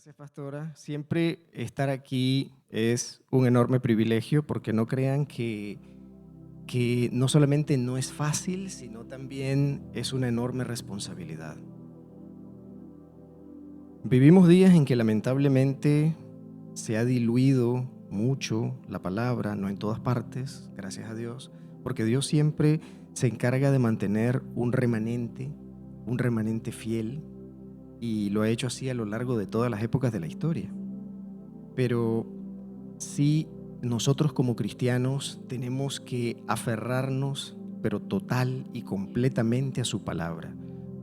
Gracias, pastora. Siempre estar aquí es un enorme privilegio porque no crean que no solamente no es fácil, sino también es una enorme responsabilidad. Vivimos días en que lamentablemente se ha diluido mucho la palabra, no en todas partes, gracias a Dios, porque Dios siempre se encarga de mantener un remanente fiel, y lo ha hecho así a lo largo de todas las épocas de la historia. Pero sí, nosotros como cristianos tenemos que aferrarnos, pero total y completamente a su palabra,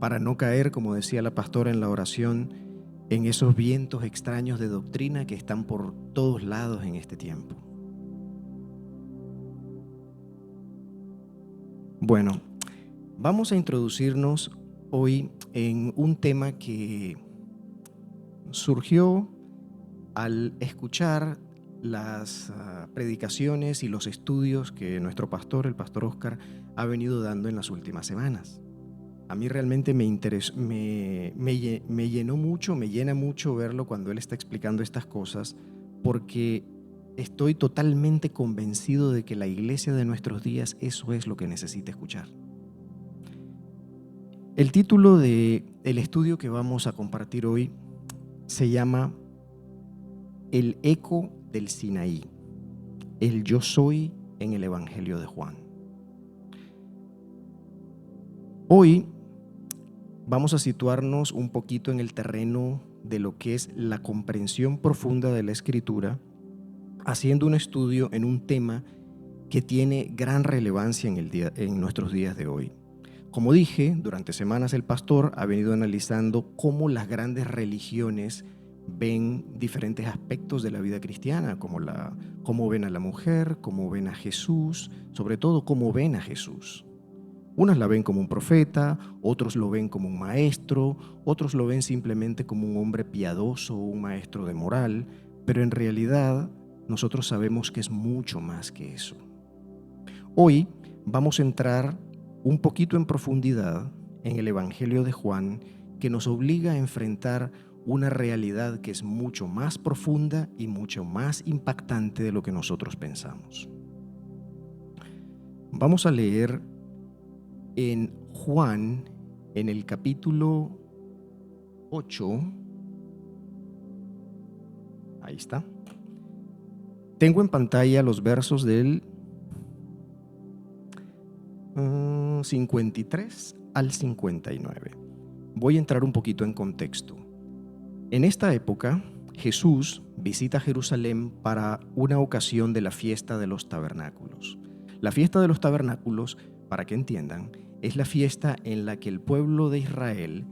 para no caer, como decía la pastora en la oración, en esos vientos extraños de doctrina que están por todos lados en este tiempo. Bueno, vamos a introducirnos hoy en un tema que surgió al escuchar las predicaciones y los estudios que nuestro pastor, el pastor Oscar, ha venido dando en las últimas semanas. A mí realmente me llenó mucho, me llena mucho verlo cuando él está explicando estas cosas, porque estoy totalmente convencido de que la iglesia de nuestros días eso es lo que necesita escuchar. El título del estudio que vamos a compartir hoy se llama El eco del Sinaí, el yo soy en el Evangelio de Juan. Hoy vamos a situarnos un poquito en el terreno de lo que es la comprensión profunda de la Escritura, haciendo un estudio en un tema que tiene gran relevancia en nuestros días de hoy. Como dije, durante semanas el pastor ha venido analizando cómo las grandes religiones ven diferentes aspectos de la vida cristiana, cómo ven a la mujer, cómo ven a Jesús, sobre todo cómo ven a Jesús. Unas la ven como un profeta, otros lo ven como un maestro, otros lo ven simplemente como un hombre piadoso o un maestro de moral, pero en realidad nosotros sabemos que es mucho más que eso. Hoy vamos a entrar un poquito en profundidad en el Evangelio de Juan, que nos obliga a enfrentar una realidad que es mucho más profunda y mucho más impactante de lo que nosotros pensamos. Vamos a leer en Juan, en el capítulo 8, ahí está. Tengo en pantalla los versos del 53 al 59. Voy a entrar un poquito en contexto. En esta época, Jesús visita Jerusalén para una ocasión de la fiesta de los tabernáculos. La fiesta de los tabernáculos, para que entiendan, es la fiesta en la que el pueblo de Israel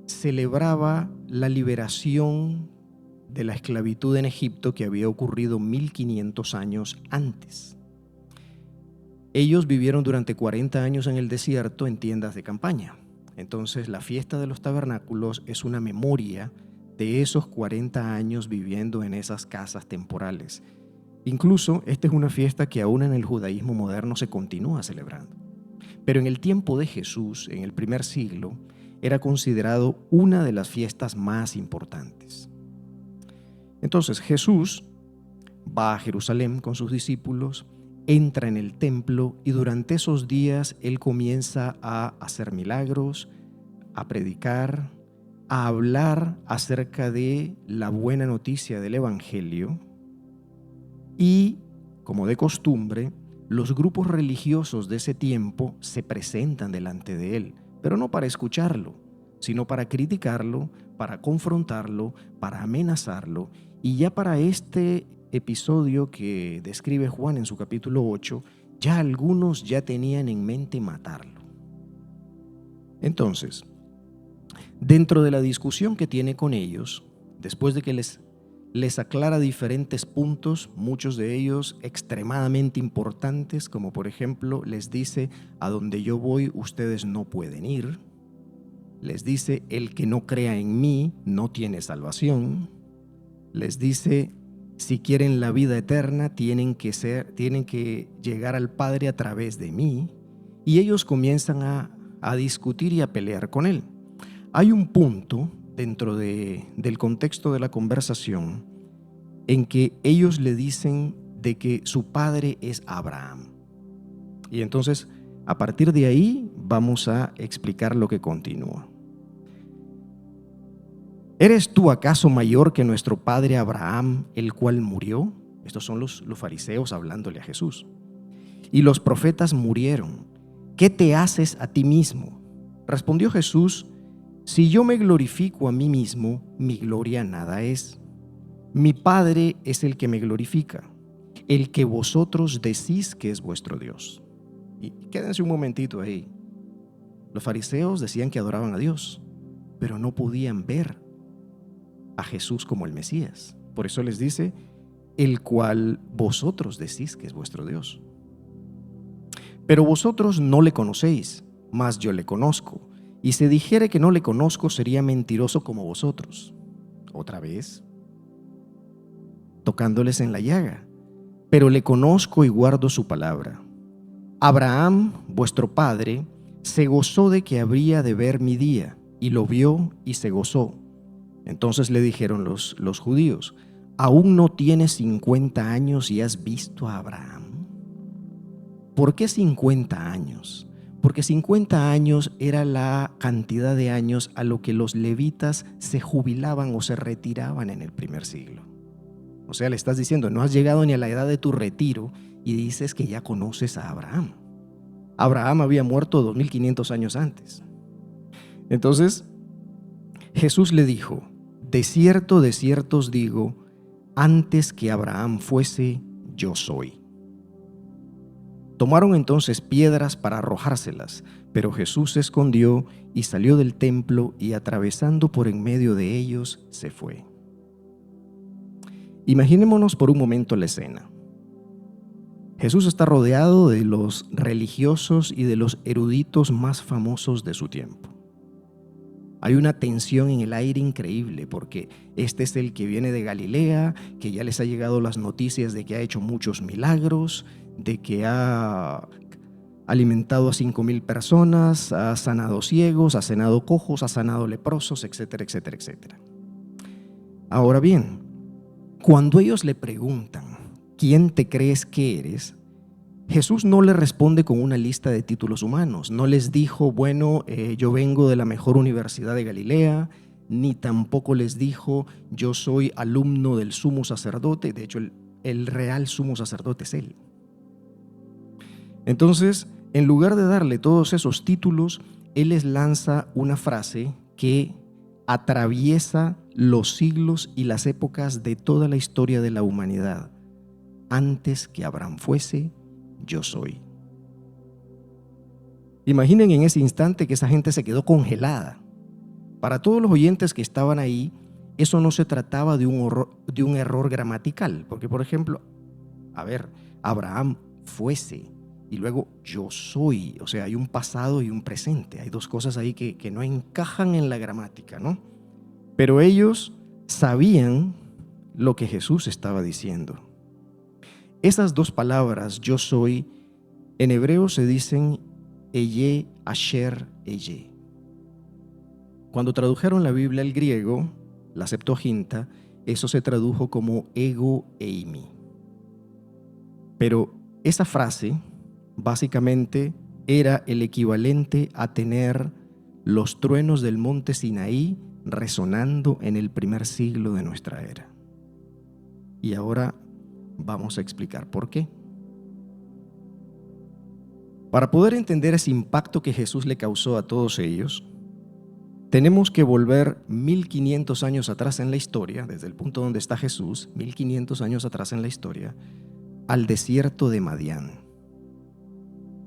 celebraba la liberación de la esclavitud en Egipto que había ocurrido 1500 años antes. Ellos vivieron durante 40 años en el desierto en tiendas de campaña. Entonces, la fiesta de los tabernáculos es una memoria de esos 40 años viviendo en esas casas temporales. Incluso, esta es una fiesta que aún en el judaísmo moderno se continúa celebrando. Pero en el tiempo de Jesús, en el primer siglo, era considerado una de las fiestas más importantes. Entonces, Jesús va a Jerusalén con sus discípulos, entra en el templo y durante esos días él comienza a hacer milagros, a predicar, a hablar acerca de la buena noticia del Evangelio y, como de costumbre, los grupos religiosos de ese tiempo se presentan delante de él, pero no para escucharlo, sino para criticarlo, para confrontarlo, para amenazarlo. Y ya para este episodio que describe Juan en su capítulo 8, ya algunos ya tenían en mente matarlo. Entonces, dentro de la discusión que tiene con ellos, después de que les aclara diferentes puntos, muchos de ellos extremadamente importantes, como por ejemplo les dice: a donde yo voy ustedes no pueden ir. Les dice: el que no crea en mí no tiene salvación. Les dice: si quieren la vida eterna tienen que llegar al Padre a través de mí. Y ellos comienzan a discutir y a pelear con él. Hay un punto dentro del contexto de la conversación en que ellos le dicen de que su padre es Abraham. Y entonces, a partir de ahí, vamos a explicar lo que continúa. ¿Eres tú acaso mayor que nuestro padre Abraham, el cual murió? Estos son los fariseos hablándole a Jesús. Y los profetas murieron. ¿Qué te haces a ti mismo? Respondió Jesús: si yo me glorifico a mí mismo, mi gloria nada es. Mi Padre es el que me glorifica, el que vosotros decís que es vuestro Dios. Y quédense un momentito ahí. Los fariseos decían que adoraban a Dios, pero no podían ver a Jesús como el Mesías. Por eso les dice, el cual vosotros decís que es vuestro Dios. Pero vosotros no le conocéis, mas yo le conozco. Y si dijere que no le conozco, sería mentiroso como vosotros. Otra vez, tocándoles en la llaga. Pero le conozco y guardo su palabra. Abraham, vuestro padre, se gozó de que habría de ver mi día, y lo vio y se gozó. Entonces le dijeron los judíos: ¿aún no tienes 50 años y has visto a Abraham? ¿Por qué 50 años? Porque 50 años era la cantidad de años a lo que los levitas se jubilaban o se retiraban en el primer siglo. O sea, le estás diciendo, no has llegado ni a la edad de tu retiro y dices que ya conoces a Abraham. Abraham había muerto 2500 años antes. Entonces, Jesús le dijo: de cierto os digo, antes que Abraham fuese, yo soy. Tomaron entonces piedras para arrojárselas, pero Jesús se escondió y salió del templo y atravesando por en medio de ellos se fue. Imaginémonos por un momento la escena. Jesús está rodeado de los religiosos y de los eruditos más famosos de su tiempo. Hay una tensión en el aire increíble porque este es el que viene de Galilea, que ya les ha llegado las noticias de que ha hecho muchos milagros, de que ha alimentado a 5,000 personas, ha sanado ciegos, ha sanado cojos, ha sanado leprosos, etcétera, etcétera, etcétera. Ahora bien, cuando ellos le preguntan, ¿quién te crees que eres?, Jesús no le responde con una lista de títulos humanos. No les dijo, bueno, yo vengo de la mejor universidad de Galilea, ni tampoco les dijo, yo soy alumno del sumo sacerdote. De hecho, el real sumo sacerdote es él. Entonces, en lugar de darle todos esos títulos, él les lanza una frase que atraviesa los siglos y las épocas de toda la historia de la humanidad. Antes que Abraham fuese, yo soy. Imaginen en ese instante que esa gente se quedó congelada. Para todos los oyentes que estaban ahí, eso no se trataba de un error gramatical, porque por ejemplo, Abraham fuese y luego yo soy, o sea, hay un pasado y un presente, hay dos cosas ahí que no encajan en la gramática, ¿no? Pero ellos sabían lo que Jesús estaba diciendo. Esas dos palabras, yo soy, en hebreo se dicen Eye, Asher, Eye. Cuando tradujeron la Biblia al griego, la Septuaginta, eso se tradujo como ego eimi. Pero esa frase básicamente era el equivalente a tener los truenos del monte Sinaí resonando en el primer siglo de nuestra era. Y ahora vamos a explicar por qué. Para poder entender ese impacto que Jesús le causó a todos ellos, tenemos que volver 1500 años atrás en la historia, desde el punto donde está Jesús, 1500 años atrás en la historia, al desierto de Madián.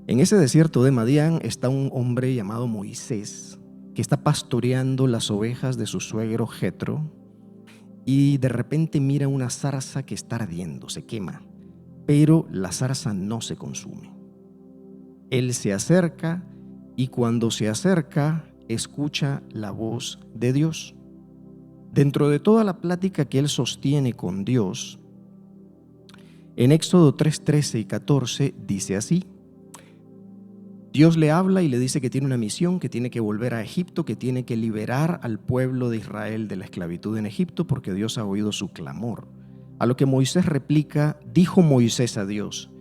En ese desierto de Madián está un hombre llamado Moisés, que está pastoreando las ovejas de su suegro Jetro, y de repente mira una zarza que está ardiendo, se quema, pero la zarza no se consume. Él se acerca y cuando se acerca escucha la voz de Dios. Dentro de toda la plática que él sostiene con Dios, en Éxodo 3:13 y 14 dice así: Dios le habla y le dice que tiene una misión, que tiene que volver a Egipto, que tiene que liberar al pueblo de Israel de la esclavitud en Egipto porque Dios ha oído su clamor. A lo que Moisés replica, dijo Moisés a Dios: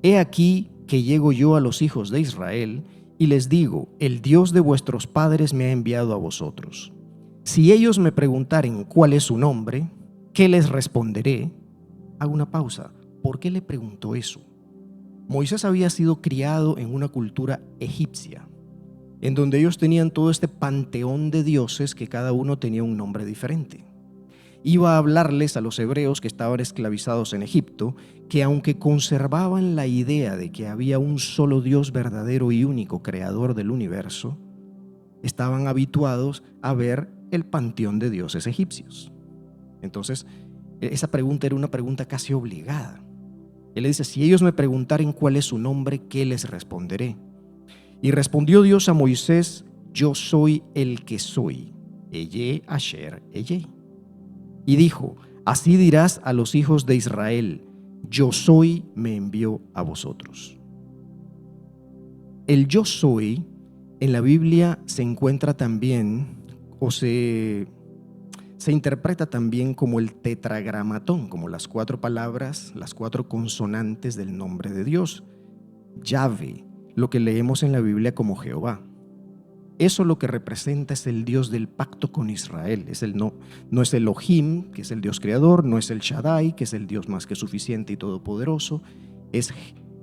He aquí que llego yo a los hijos de Israel y les digo, el Dios de vuestros padres me ha enviado a vosotros. Si ellos me preguntaren cuál es su nombre, ¿qué les responderé? Hago una pausa. ¿Por qué le preguntó eso? Moisés había sido criado en una cultura egipcia, en donde ellos tenían todo este panteón de dioses que cada uno tenía un nombre diferente. Iba a hablarles a los hebreos que estaban esclavizados en Egipto, que aunque conservaban la idea de que había un solo Dios verdadero y único, creador del universo, estaban habituados a ver el panteón de dioses egipcios. Entonces, esa pregunta era una pregunta casi obligada. Él le dice, si ellos me preguntaren cuál es su nombre, ¿qué les responderé? Y respondió Dios a Moisés, yo soy el que soy, Eyé Asher Eyé. Y dijo, así dirás a los hijos de Israel, yo soy me envió a vosotros. El yo soy en la Biblia se encuentra también, o se interpreta también como el tetragramatón, como las 4 palabras, las 4 consonantes del nombre de Dios. Yahvé, lo que leemos en la Biblia como Jehová. Eso lo que representa es el Dios del pacto con Israel. No es Elohim, que es el Dios creador, no es el Shaddai, que es el Dios más que suficiente y todopoderoso. Es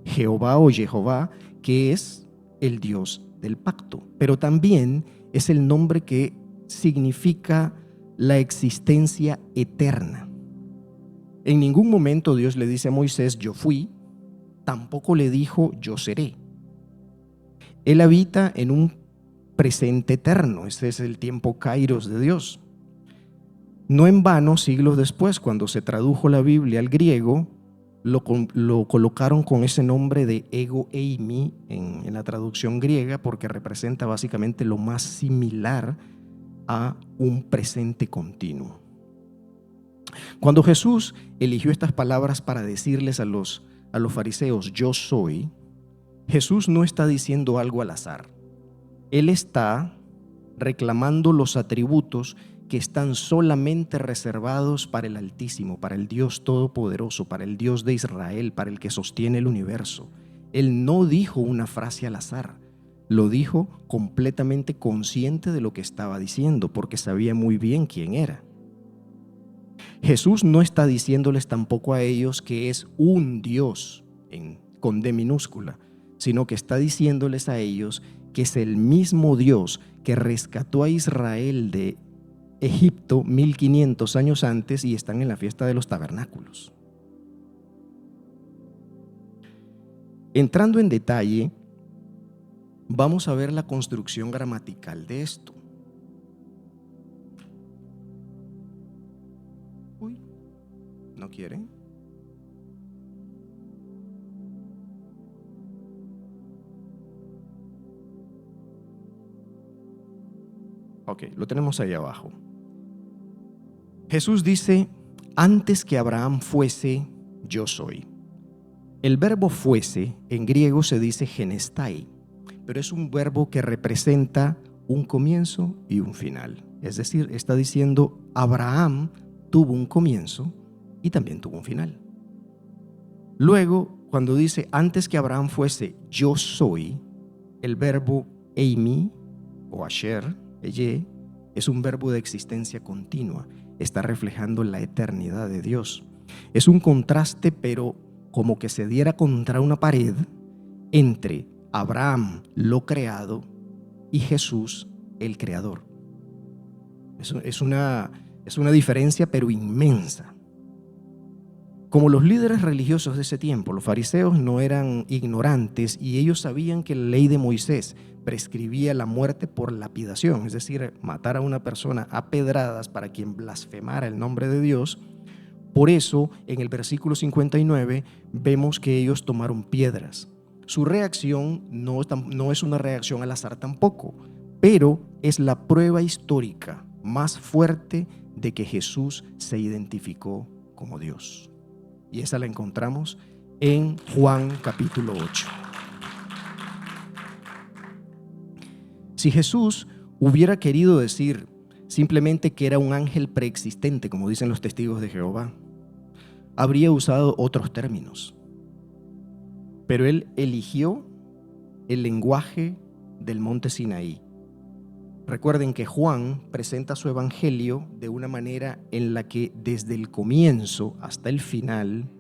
Jehová o Jehová, que es el Dios del pacto. Pero también es el nombre que significa la existencia eterna. En ningún momento Dios le dice a Moisés, yo fui, tampoco le dijo, yo seré. Él habita en un presente eterno, este es el tiempo kairos de Dios. No en vano, siglos después, cuando se tradujo la Biblia al griego, lo colocaron con ese nombre de ego eimi en la traducción griega, porque representa básicamente lo más similar a un presente continuo. Cuando Jesús eligió estas palabras para decirles a los fariseos, yo soy, Jesús no está diciendo algo al azar. Él está reclamando los atributos que están solamente reservados para el Altísimo, para el Dios Todopoderoso, para el Dios de Israel, para el que sostiene el universo. Él no dijo una frase al azar, lo dijo completamente consciente de lo que estaba diciendo, porque sabía muy bien quién era. Jesús no está diciéndoles tampoco a ellos que es un Dios con D minúscula, sino que está diciéndoles a ellos que es el mismo Dios que rescató a Israel de Egipto 1500 años antes y están en la fiesta de los tabernáculos. Entrando en detalle, vamos a ver la construcción gramatical de esto. Uy, ¿no quieren? Ok, lo tenemos ahí abajo. Jesús dice, antes que Abraham fuese, yo soy. El verbo fuese en griego se dice genestai, pero es un verbo que representa un comienzo y un final. Es decir, está diciendo Abraham tuvo un comienzo y también tuvo un final. Luego, cuando dice antes que Abraham fuese, yo soy, el verbo eimi o asher, Eyé, es un verbo de existencia continua. Está reflejando la eternidad de Dios. Es un contraste, pero como que se diera contra una pared entre Abraham, lo creado, y Jesús, el creador. Es una diferencia, pero inmensa. Como los líderes religiosos de ese tiempo, los fariseos no eran ignorantes y ellos sabían que la ley de Moisés prescribía la muerte por lapidación, es decir, matar a una persona a pedradas para quien blasfemara el nombre de Dios. Por eso, en el versículo 59, vemos que ellos tomaron piedras. Su reacción no es una reacción al azar tampoco, pero es la prueba histórica más fuerte de que Jesús se identificó como Dios. Y esa la encontramos en Juan capítulo 8. Si Jesús hubiera querido decir simplemente que era un ángel preexistente, como dicen los testigos de Jehová, habría usado otros términos. Pero él eligió el lenguaje del monte Sinaí. Recuerden que Juan presenta su evangelio de una manera en la que desde el comienzo hasta el final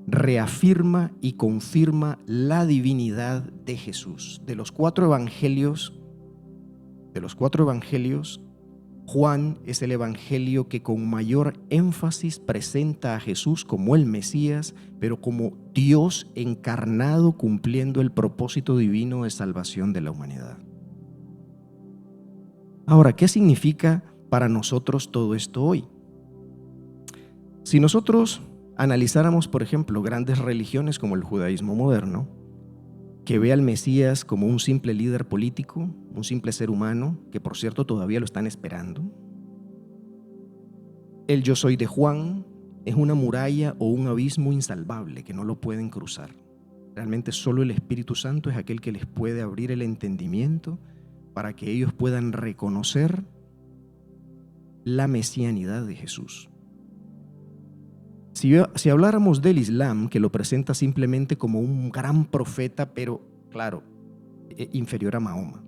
reafirma y confirma la divinidad de Jesús. De los cuatro evangelios, Juan es el evangelio que con mayor énfasis presenta a Jesús como el Mesías, pero como Dios encarnado cumpliendo el propósito divino de salvación de la humanidad. Ahora, ¿qué significa para nosotros todo esto hoy? Si nosotros analizáramos, por ejemplo, grandes religiones como el judaísmo moderno, que ve al Mesías como un simple líder político, un simple ser humano, que por cierto todavía lo están esperando. El yo soy de Juan es una muralla o un abismo insalvable que no lo pueden cruzar. Realmente solo el Espíritu Santo es aquel que les puede abrir el entendimiento para que ellos puedan reconocer la mesianidad de Jesús. Si habláramos del Islam, que lo presenta simplemente como un gran profeta, pero claro, inferior a Mahoma.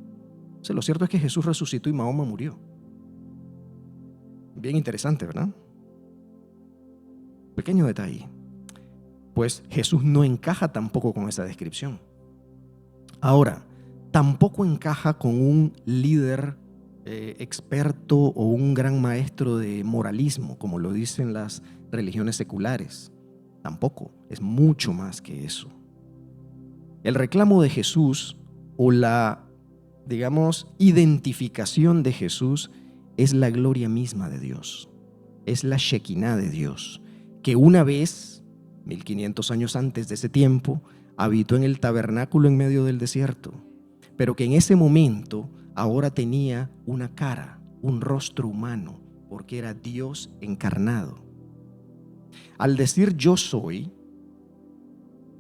O sea, lo cierto es que Jesús resucitó y Mahoma murió. Bien interesante, ¿verdad? Pequeño detalle. Pues Jesús no encaja tampoco con esa descripción. Ahora, tampoco encaja con un líder experto o un gran maestro de moralismo, como lo dicen las religiones seculares. Tampoco, es mucho más que eso. El reclamo de Jesús o la, digamos, identificación de Jesús es la gloria misma de Dios, es la Shekinah de Dios, que una vez, 1500 años antes de ese tiempo, habitó en el tabernáculo en medio del desierto, pero que en ese momento ahora tenía una cara, un rostro humano, porque era Dios encarnado. Al decir yo soy,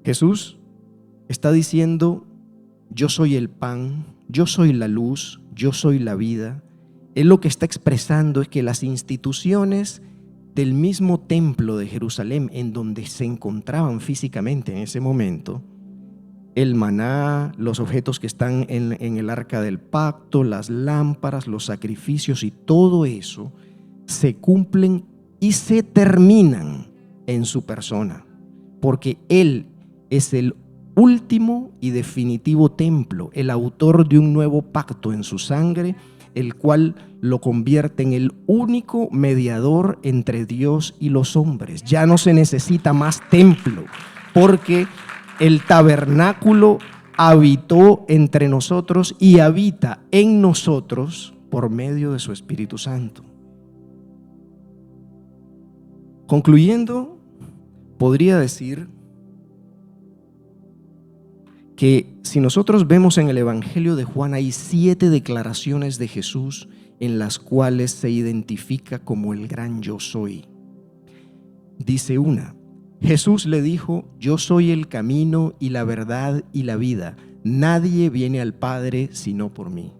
Jesús está diciendo yo soy el pan, yo soy la luz, yo soy la vida. Él lo que está expresando es que las instituciones del mismo templo de Jerusalén, en donde se encontraban físicamente en ese momento, el maná, los objetos que están en el arca del pacto, las lámparas, los sacrificios y todo eso se cumplen y se terminan en su persona, porque Él es el último y definitivo templo, el autor de un nuevo pacto en su sangre, el cual lo convierte en el único mediador entre Dios y los hombres. Ya no se necesita más templo, porque el tabernáculo habitó entre nosotros y habita en nosotros por medio de su Espíritu Santo. Concluyendo, podría decir que si nosotros vemos en el Evangelio de Juan, hay 7 declaraciones de Jesús en las cuales se identifica como el gran yo soy. Dice una: Jesús le dijo, yo soy el camino y la verdad y la vida. Nadie viene al Padre sino por mí.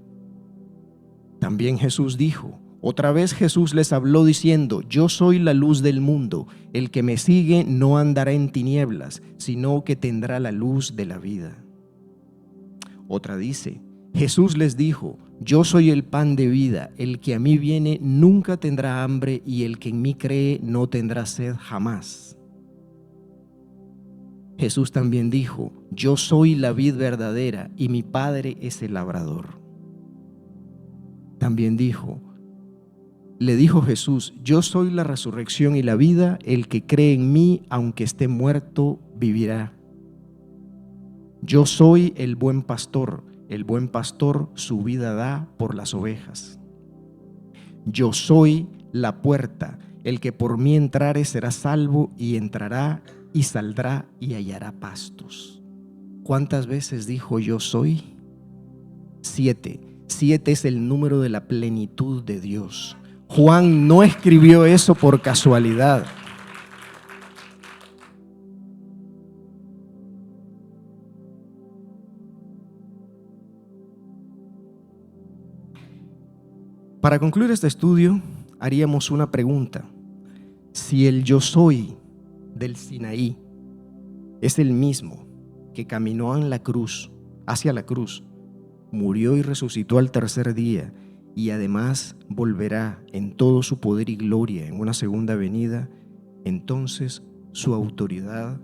También Jesús dijo, otra vez Jesús les habló diciendo, yo soy la luz del mundo. El que me sigue no andará en tinieblas, sino que tendrá la luz de la vida. Otra dice, Jesús les dijo, yo soy el pan de vida. El que a mí viene nunca tendrá hambre y el que en mí cree no tendrá sed jamás. Jesús también dijo, yo soy la vid verdadera y mi Padre es el labrador. También le dijo Jesús, yo soy la resurrección y la vida, el que cree en mí, aunque esté muerto, vivirá. Yo soy el buen pastor su vida da por las ovejas. Yo soy la puerta, el que por mí entrare será salvo y entrará y saldrá y hallará pastos. ¿Cuántas veces dijo yo soy? 7. 7 es el número de la plenitud de Dios. Juan no escribió eso por casualidad. Para concluir este estudio, haríamos una pregunta. Si el yo soy del Sinaí es el mismo que caminó en la cruz, hacia la cruz, murió y resucitó al tercer día y además volverá en todo su poder y gloria en una segunda venida, entonces su autoridad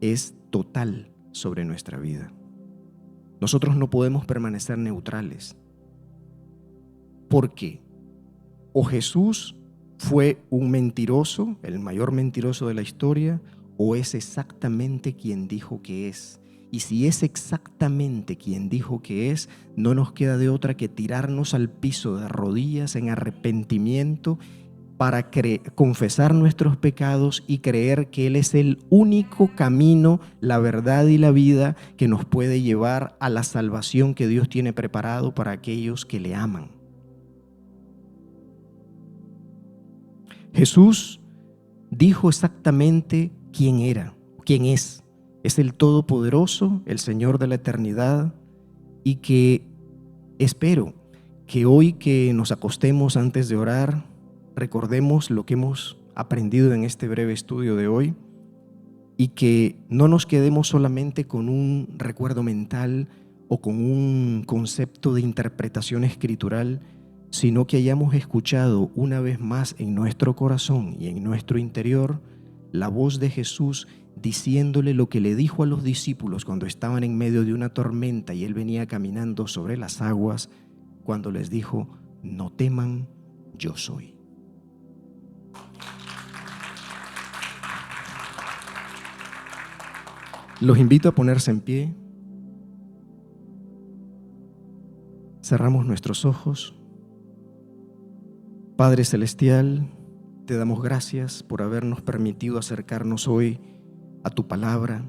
es total sobre nuestra vida. Nosotros no podemos permanecer neutrales, porque o Jesús fue un mentiroso, el mayor mentiroso de la historia, o es exactamente quien dijo que es. Y si es exactamente quien dijo que es, no nos queda de otra que tirarnos al piso de rodillas en arrepentimiento para confesar nuestros pecados y creer que Él es el único camino, la verdad y la vida que nos puede llevar a la salvación que Dios tiene preparado para aquellos que le aman. Jesús dijo exactamente quién era, quién es. Es el Todopoderoso, el Señor de la eternidad, y que espero que hoy que nos acostemos antes de orar, recordemos lo que hemos aprendido en este breve estudio de hoy y que no nos quedemos solamente con un recuerdo mental o con un concepto de interpretación escritural, sino que hayamos escuchado una vez más en nuestro corazón y en nuestro interior la voz de Jesús diciéndole lo que le dijo a los discípulos cuando estaban en medio de una tormenta y Él venía caminando sobre las aguas, cuando les dijo: no teman, yo soy. Los invito a ponerse en pie. Cerramos nuestros ojos. Padre Celestial, te damos gracias por habernos permitido acercarnos hoy a tu palabra.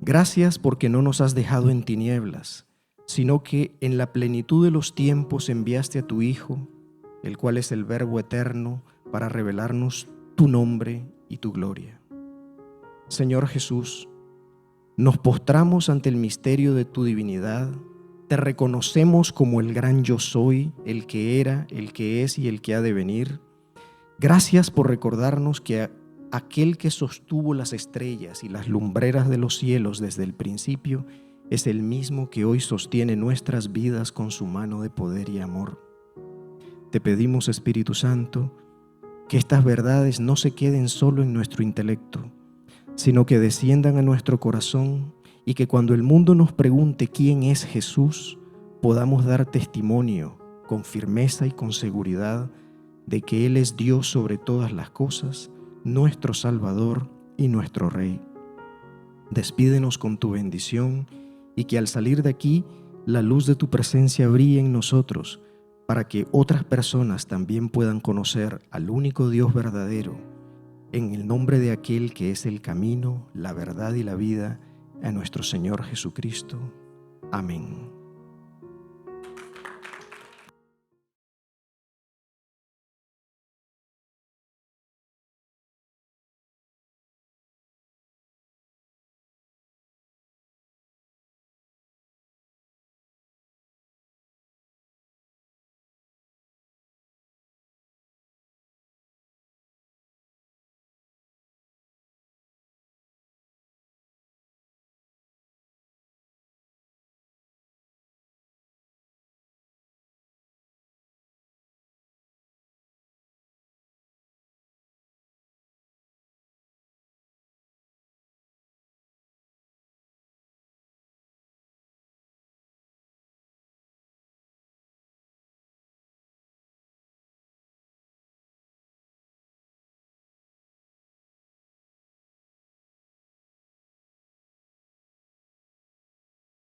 Gracias porque no nos has dejado en tinieblas, sino que en la plenitud de los tiempos enviaste a tu Hijo, el cual es el Verbo eterno, para revelarnos tu nombre y tu gloria. Señor Jesús, nos postramos ante el misterio de tu divinidad. Te reconocemos como el gran yo soy, el que era, el que es y el que ha de venir. Gracias por recordarnos que aquel que sostuvo las estrellas y las lumbreras de los cielos desde el principio es el mismo que hoy sostiene nuestras vidas con su mano de poder y amor. Te pedimos, Espíritu Santo, que estas verdades no se queden solo en nuestro intelecto, sino que desciendan a nuestro corazón y que cuando el mundo nos pregunte quién es Jesús, podamos dar testimonio con firmeza y con seguridad de que Él es Dios sobre todas las cosas, nuestro Salvador y nuestro Rey. Despídenos con tu bendición y que al salir de aquí la luz de tu presencia brille en nosotros para que otras personas también puedan conocer al único Dios verdadero, en el nombre de aquel que es el camino, la verdad y la vida, a nuestro Señor Jesucristo. Amén.